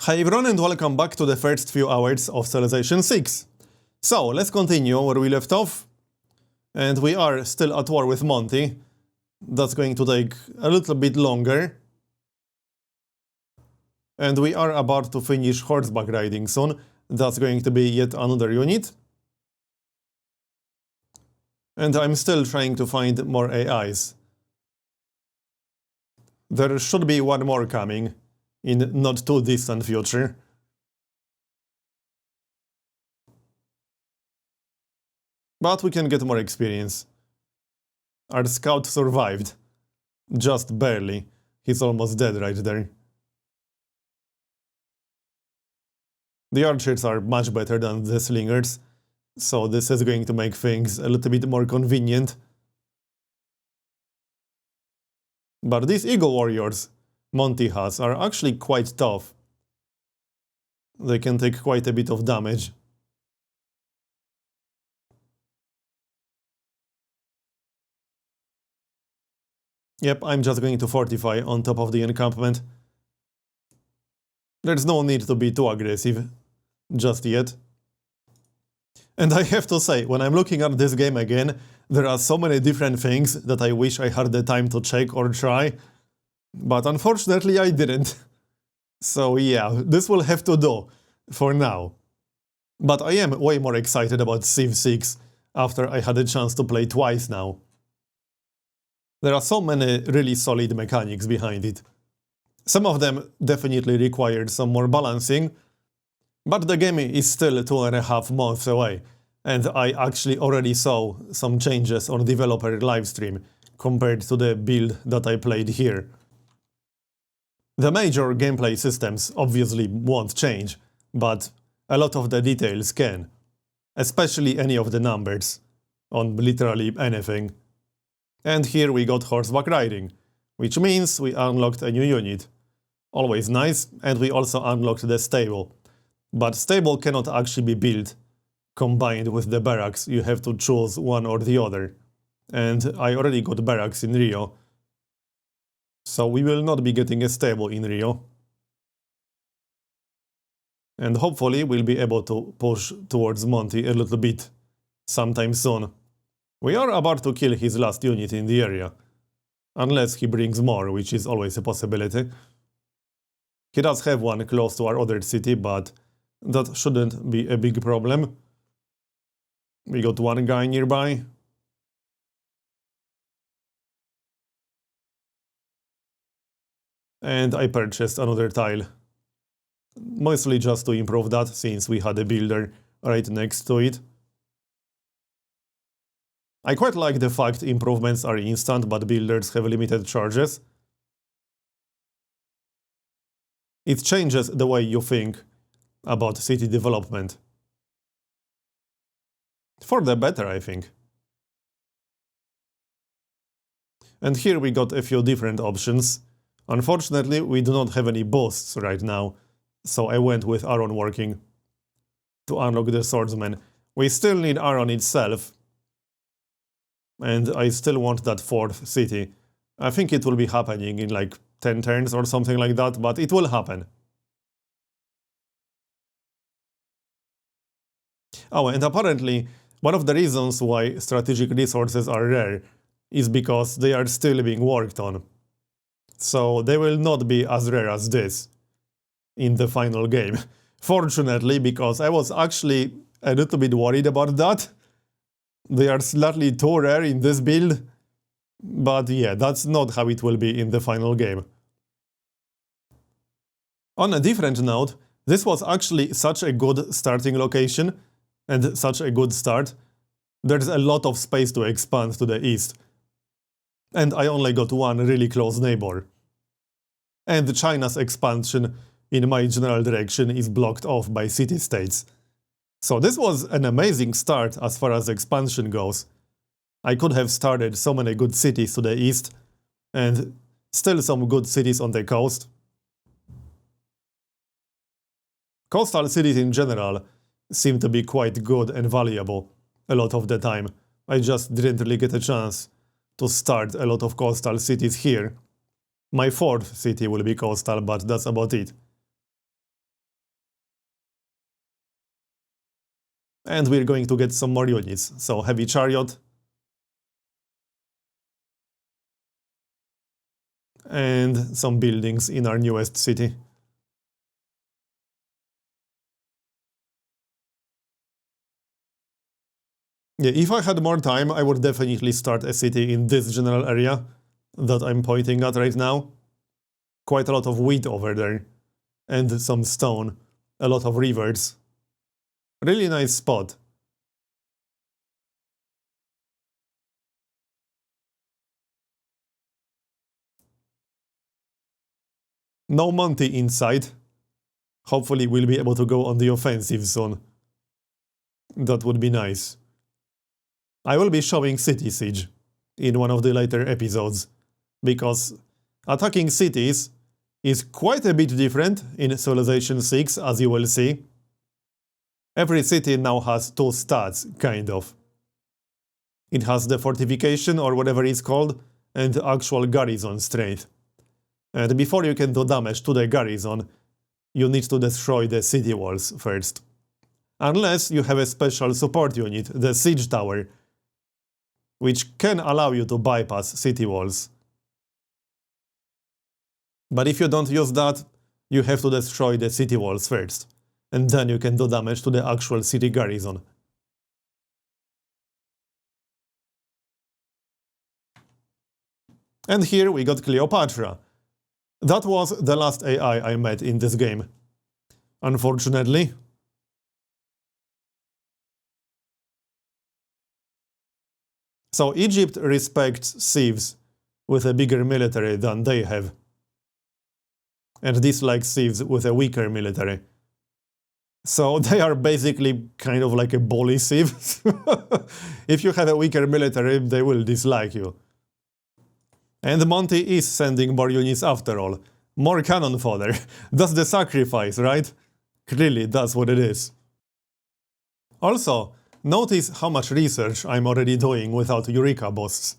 Hi everyone and welcome back to the first few hours of Civilization 6. So, let's continue where we left off. And we are still at war with Monty. That's going to take a little bit longer. And we are about to finish horseback riding soon. That's going to be yet another unit. And I'm still trying to find more AIs. There should be one more coming in not too distant future. But we can get more experience. Our scout survived. Just barely. He's almost dead right there. The archers are much better than the slingers, so this is going to make things a little bit more convenient. But these eagle warriors Monty has are actually quite tough. They can take quite a bit of damage. Yep, I'm just going to fortify on top of the encampment. There's no need to be too aggressive just yet. And I have to say, when I'm looking at this game again, there are so many different things that I wish I had the time to check or try. But unfortunately I didn't. So yeah, this will have to do for now. But I am way more excited about Civ 6 after I had a chance to play twice now. There are so many really solid mechanics behind it. Some of them definitely required some more balancing, but the game is still 2.5 months away, and I actually already saw some changes on developer livestream compared to the build that I played here. The major gameplay systems obviously won't change, but a lot of the details can, especially any of the numbers, on literally anything. And here we got horseback riding, which means we unlocked a new unit. Always nice, and we also unlocked the stable. But stable cannot actually be built combined with the barracks, you have to choose one or the other. And I already got barracks in Rio, so we will not be getting a stable in Rio. And hopefully we'll be able to push towards Monty a little bit sometime soon. We are about to kill his last unit in the area, unless he brings more, which is always a possibility. He does have one close to our other city, but that shouldn't be a big problem. We got one guy nearby. And I purchased another tile. Mostly just to improve that, since we had a builder right next to it. I quite like the fact improvements are instant, but builders have limited charges. It changes the way you think about city development. For the better, I think. And here we got a few different options. Unfortunately, we do not have any boosts right now, so I went with Aaron working to unlock the swordsman. We still need Aaron itself, and I still want that 4th city. I think it will be happening in like 10 turns or something like that, but it will happen. Oh, and apparently, one of the reasons why strategic resources are rare is because they are still being worked on. So they will not be as rare as this in the final game. Fortunately, because I was actually a little bit worried about that. They are slightly too rare in this build. But yeah, that's not how it will be in the final game. On a different note, this was actually such a good starting location and such a good start. There's a lot of space to expand to the east. And I only got one really close neighbor. And China's expansion in my general direction is blocked off by city-states. So this was an amazing start as far as expansion goes. I could have started so many good cities to the east, and still some good cities on the coast. Coastal cities in general seem to be quite good and valuable a lot of the time. I just didn't really get a chance to start a lot of coastal cities here. My 4th city will be coastal, but that's about it. And we're going to get some more units. So heavy chariot. And some buildings in our newest city. Yeah, if I had more time, I would definitely start a city in this general area that I'm pointing at right now. Quite a lot of wheat over there. And some stone. A lot of rivers. Really nice spot. No Monty inside. Hopefully we'll be able to go on the offensive soon. That would be nice. I will be showing City Siege in one of the later episodes, because attacking cities is quite a bit different in Civilization 6, as you will see. Every city now has two stats, kind of. It has the fortification, or whatever it's called, and the actual garrison strength. And before you can do damage to the garrison, you need to destroy the city walls first. Unless you have a special support unit, the siege tower, which can allow you to bypass city walls. But if you don't use that, you have to destroy the city walls first, and then you can do damage to the actual city garrison. And here we got Cleopatra. That was the last AI I met in this game. Unfortunately. So Egypt respects civs with a bigger military than they have. And dislikes civs with a weaker military. So they are basically kind of like a bully civ. If you have a weaker military, they will dislike you. And Monty is sending more units after all. More cannon fodder. That's the sacrifice, right? Clearly, that's what it is. Also, notice how much research I'm already doing without Eureka boosts.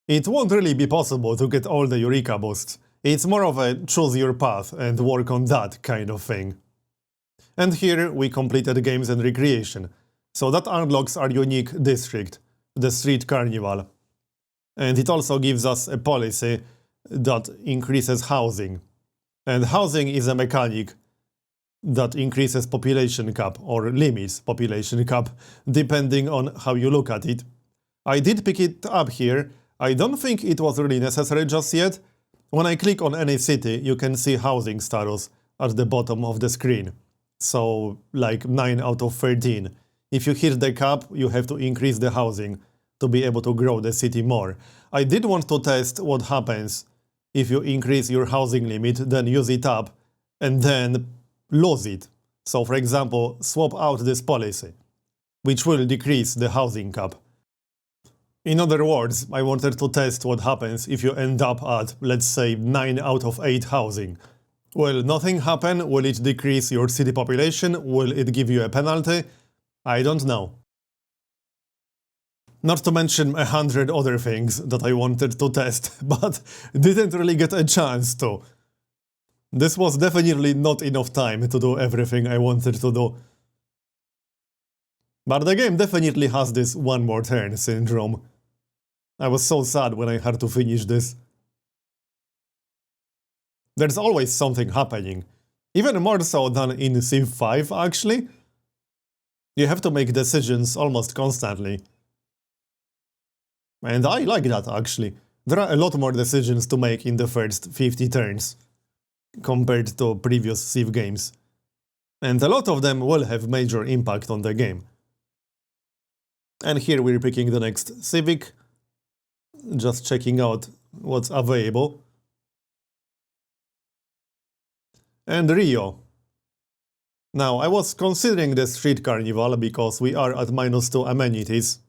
It won't really be possible to get all the Eureka boosts. It's more of a choose your path and work on that kind of thing. And here we completed games and recreation. So that unlocks our unique district, the Street Carnival. And it also gives us a policy that increases housing. And housing is a mechanic that increases population cap or limits population cap, depending on how you look at it. I did pick it up here. I don't think it was really necessary just yet. When I click on any city, you can see housing status at the bottom of the screen. So, like 9 out of 13. If you hit the cap, you have to increase the housing to be able to grow the city more. I did want to test what happens if you increase your housing limit, then use it up, and then lose it. So, for example, swap out this policy, which will decrease the housing cap. In other words, I wanted to test what happens if you end up at, let's say, 9 out of 8 housing. Will nothing happen? Will it decrease your city population? Will it give you a penalty? I don't know. Not to mention 100 other things that I wanted to test, but didn't really get a chance to. This was definitely not enough time to do everything I wanted to do. But the game definitely has this one more turn syndrome. I was so sad when I had to finish this. There's always something happening. Even more so than in Civ 5, actually. You have to make decisions almost constantly. And I like that, actually. There are a lot more decisions to make in the first 50 turns, compared to previous Civ games. And a lot of them will have major impact on the game. And here we're picking the next Civic, just checking out what's available. And Rio. Now, I was considering the Street Carnival because we are at -2 amenities,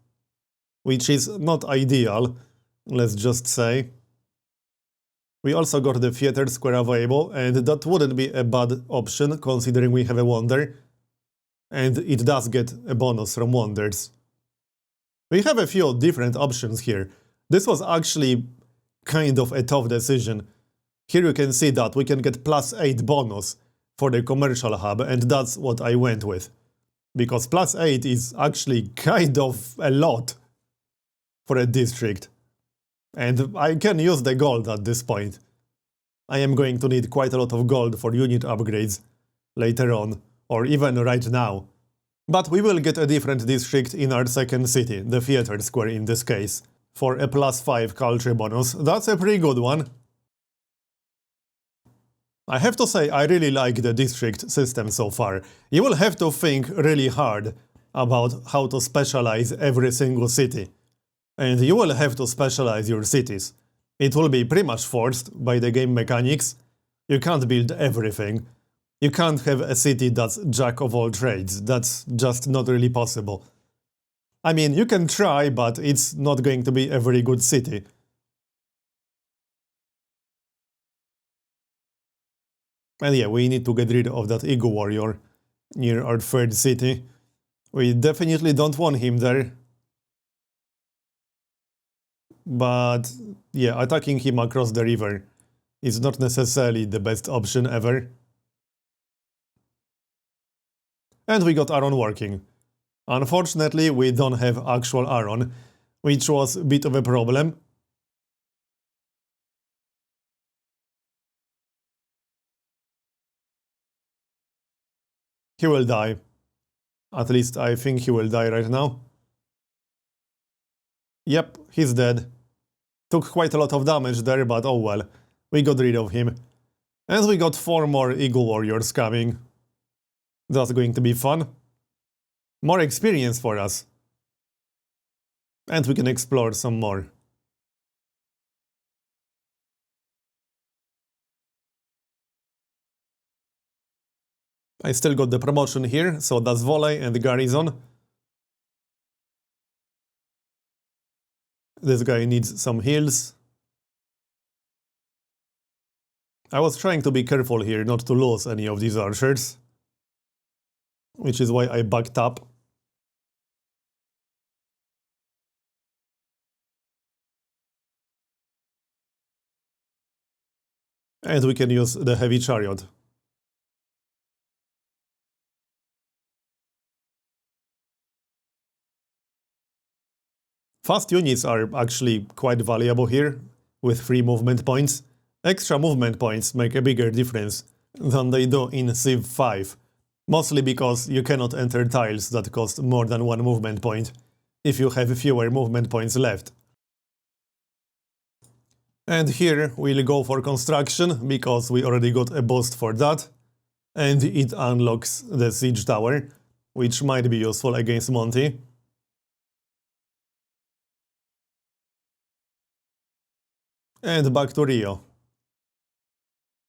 which is not ideal, let's just say. We also got the Theater Square available, and that wouldn't be a bad option considering we have a Wonder, and it does get a bonus from Wonders. We have a few different options here. This was actually kind of a tough decision. Here you can see that we can get +8 bonus for the commercial hub, and that's what I went with. because +8 is actually kind of a lot for a district. And I can use the gold at this point. I am going to need quite a lot of gold for unit upgrades later on, or even right now. But we will get a different district in our second city, the Theater Square in this case, for a +5 culture bonus. That's a pretty good one. I have to say, I really like the district system so far. You will have to think really hard about how to specialize every single city. And you will have to specialize your cities. It will be pretty much forced by the game mechanics. You can't build everything. You can't have a city that's jack of all trades. That's just not really possible. I mean, you can try, but it's not going to be a very good city. And yeah, we need to get rid of that Eagle Warrior near our third city. We definitely don't want him there. But yeah, attacking him across the river is not necessarily the best option ever. And we got Aaron working. Unfortunately, we don't have actual Aaron, which was a bit of a problem. He will die. At least I think he will die right now. Yep, he's dead. Took quite a lot of damage there, but oh well. We got rid of him. And we got 4 more Eagle Warriors coming. That's going to be fun. More experience for us. And we can explore some more. I still got the promotion here, so that's Volley and Garrison. This guy needs some heals. I was trying to be careful here not to lose any of these archers, which is why I backed up. And we can use the heavy chariot. Fast units are actually quite valuable here, with 3 movement points. Extra movement points make a bigger difference than they do in Civ 5, mostly because you cannot enter tiles that cost more than 1 movement point, if you have fewer movement points left. And here we'll go for construction, because we already got a boost for that, and it unlocks the siege tower, which might be useful against Monty. And back to Rio.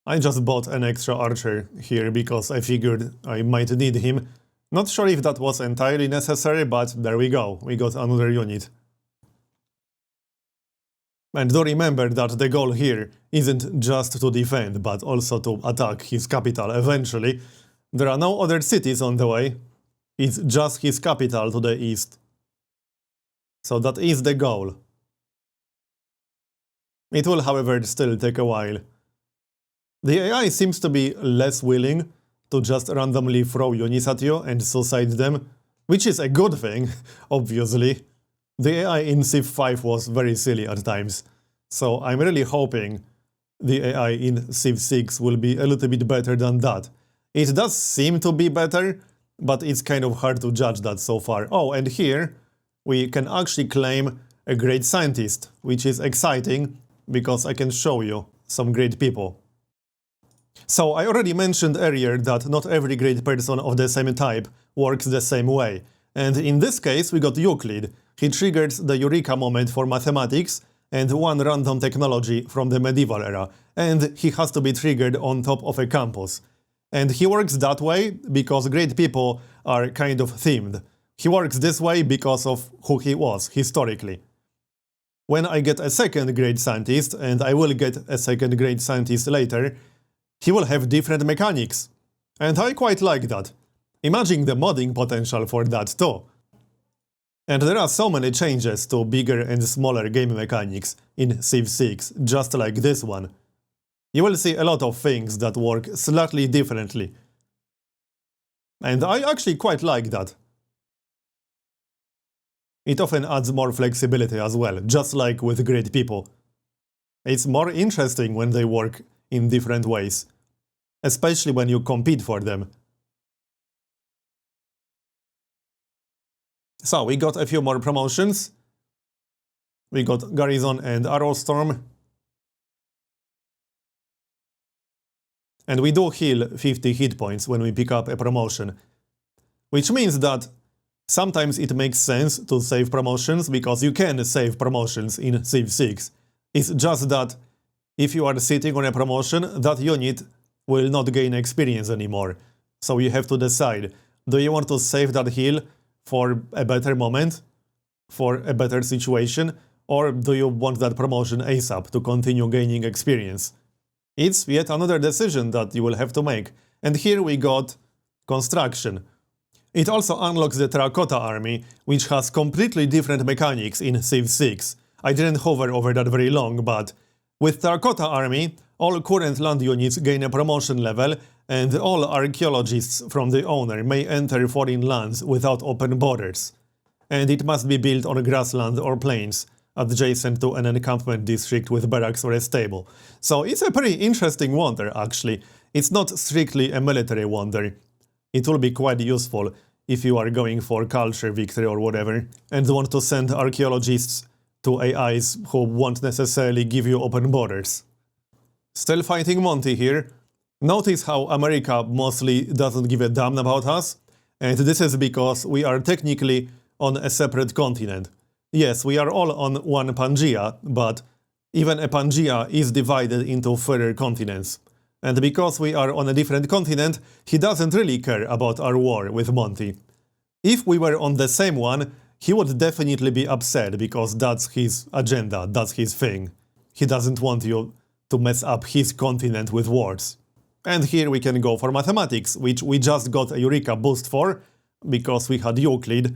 I just bought an extra archer here because I figured I might need him. Not sure if that was entirely necessary, but there we go, we got another unit. And do remember that the goal here isn't just to defend, but also to attack his capital eventually. There are no other cities on the way, it's just his capital to the east. So that is the goal. It will, however, still take a while. The AI seems to be less willing to just randomly throw units at you and suicide them, which is a good thing, obviously. The AI in Civ 5 was very silly at times, so I'm really hoping the AI in Civ 6 will be a little bit better than that. It does seem to be better, but it's kind of hard to judge that so far. Oh, and here we can actually claim a great scientist, which is exciting, because I can show you some great people. So I already mentioned earlier that not every great person of the same type works the same way. And in this case we got Euclid. He triggers the Eureka moment for mathematics and 1 random technology from the medieval era. And he has to be triggered on top of a campus. And he works that way because great people are kind of themed. He works this way because of who he was historically. When I get a second great scientist, and I will get a second great scientist later, he will have different mechanics. And I quite like that. Imagine the modding potential for that too. And there are so many changes to bigger and smaller game mechanics in Civ 6, just like this one. You will see a lot of things that work slightly differently. And I actually quite like that. It often adds more flexibility as well, just like with great people. It's more interesting when they work in different ways, especially when you compete for them. So, we got a few more promotions. We got Garrison and Arrowstorm. And we do heal 50 hit points when we pick up a promotion. Which means that sometimes it makes sense to save promotions, because you can save promotions in Civ 6. It's just that if you are sitting on a promotion, that unit will not gain experience anymore. So you have to decide, do you want to save that heal for a better moment, for a better situation, or do you want that promotion ASAP to continue gaining experience? It's yet another decision that you will have to make. And here we got Construction. It also unlocks the Terracotta Army, which has completely different mechanics in Civ 6. I didn't hover over that very long, but with Terracotta Army, all current land units gain a promotion level, and all archaeologists from the owner may enter foreign lands without open borders. And it must be built on grassland or plains, adjacent to an encampment district with barracks or a stable. So it's a pretty interesting wonder, actually. It's not strictly a military wonder. It will be quite useful if you are going for culture victory or whatever, and want to send archaeologists to AIs who won't necessarily give you open borders. Still fighting Monty here. Notice how America mostly doesn't give a damn about us, and this is because we are technically on a separate continent. Yes, we are all on one Pangaea, but even a Pangaea is divided into further continents. And because we are on a different continent, he doesn't really care about our war with Monty. If we were on the same one, he would definitely be upset, because that's his agenda, that's his thing. He doesn't want you to mess up his continent with wars. And here we can go for mathematics, which we just got a Eureka boost for, because we had Euclid,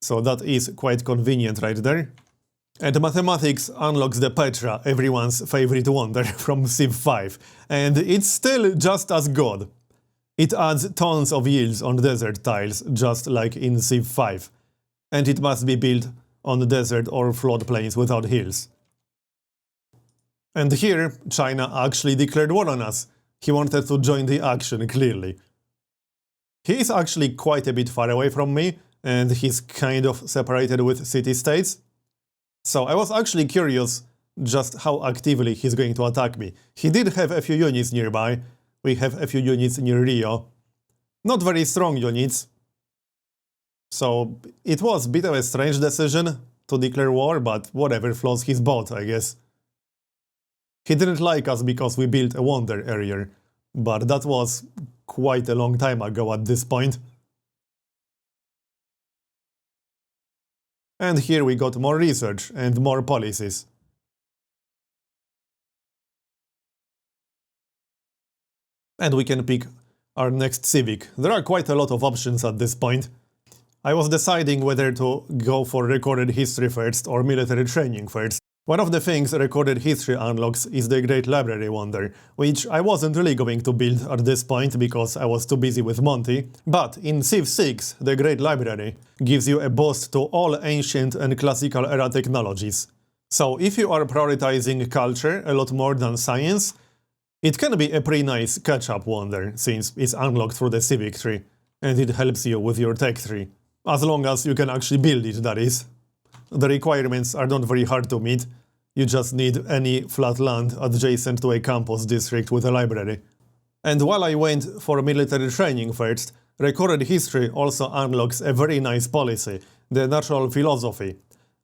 so that is quite convenient right there. And mathematics unlocks the Petra, everyone's favorite wonder from Civ 5, and it's still just as good. It adds tons of yields on desert tiles, just like in Civ 5, and it must be built on desert or floodplains without hills. And here, China actually declared war on us. He wanted to join the action, clearly. He is actually quite a bit far away from me, and he's kind of separated with city-states. So I was actually curious just how actively he's going to attack me. He did have a few units nearby. We have a few units near Rio. Not very strong units. So it was a bit of a strange decision to declare war, but whatever floats his boat, I guess. He didn't like us because we built a wonder area, but that was quite a long time ago at this point. And here we got more research and more policies. And we can pick our next civic. There are quite a lot of options at this point. I was deciding whether to go for recorded history first or military training first. One of the things recorded history unlocks is the Great Library Wonder, which I wasn't really going to build at this point because I was too busy with Monty, but in Civ 6, the Great Library gives you a boost to all ancient and classical era technologies. So if you are prioritizing culture a lot more than science, it can be a pretty nice catch-up wonder, since it's unlocked through the civic tree, and it helps you with your tech tree. As long as you can actually build it, that is. The requirements are not very hard to meet. You just need any flat land adjacent to a campus district with a library. And while I went for military training first, recorded history also unlocks a very nice policy, the natural philosophy,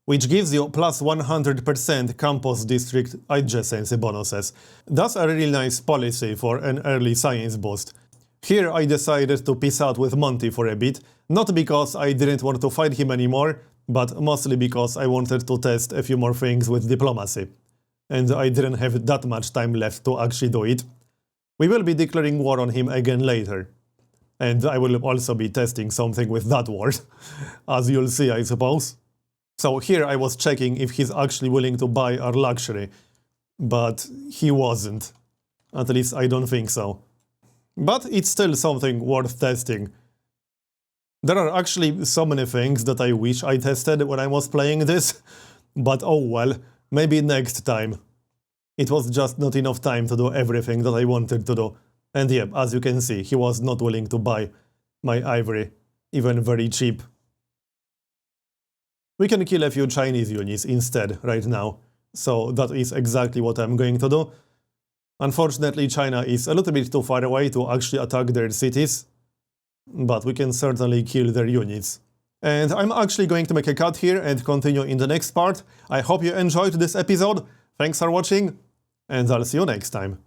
which gives you plus 100% campus district adjacency bonuses. That's a really nice policy for an early science boost. Here I decided to peace out with Monty for a bit, not because I didn't want to fight him anymore, but mostly because I wanted to test a few more things with diplomacy. And I didn't have that much time left to actually do it. We will be declaring war on him again later. And I will also be testing something with that war, as you'll see, I suppose. So here I was checking if he's actually willing to buy our luxury, but he wasn't. At least I don't think so. But it's still something worth testing. There are actually so many things that I wish I tested when I was playing this, but oh well, maybe next time. It was just not enough time to do everything that I wanted to do. And yeah, as you can see, he was not willing to buy my ivory, even very cheap. We can kill a few Chinese units instead right now, so that is exactly what I'm going to do. Unfortunately, China is a little bit too far away to actually attack their cities, but we can certainly kill their units. And I'm actually going to make a cut here and continue in the next part. I hope you enjoyed this episode, thanks for watching, and I'll see you next time.